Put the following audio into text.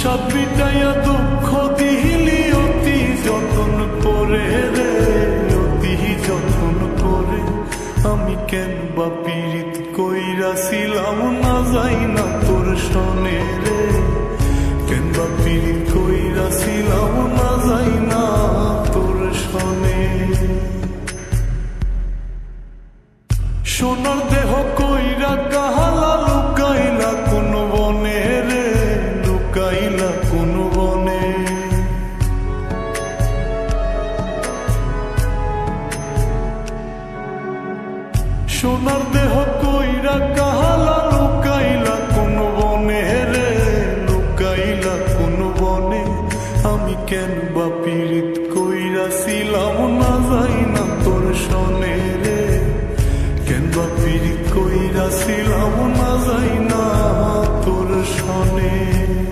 সাত বিটাইয়া দুঃখ দিলি অতি যতন করে রে, অতি যতন করে। আমি কেন বা পীড়িত কইরাছিলাম না যাই না তোর সনে রে, কেন বা পীড়িত কইরাছিলাম না যাই না তোর সনে। সোনার দেহ কইরা কাহালা লুকাইলা কোন বনে রে, লুকাইলা কোন বনে। সোনার দেহ কইরা কাহালা লুকাইলা কোন বনে রে, লুকাইলা কোন বনে। আমি কেন বা পীড়িত কইরাছিলাম না যাই না তোর সনে রে, কেন বা পীড়িত কইরাছিলাম না যাই না তোর সনে।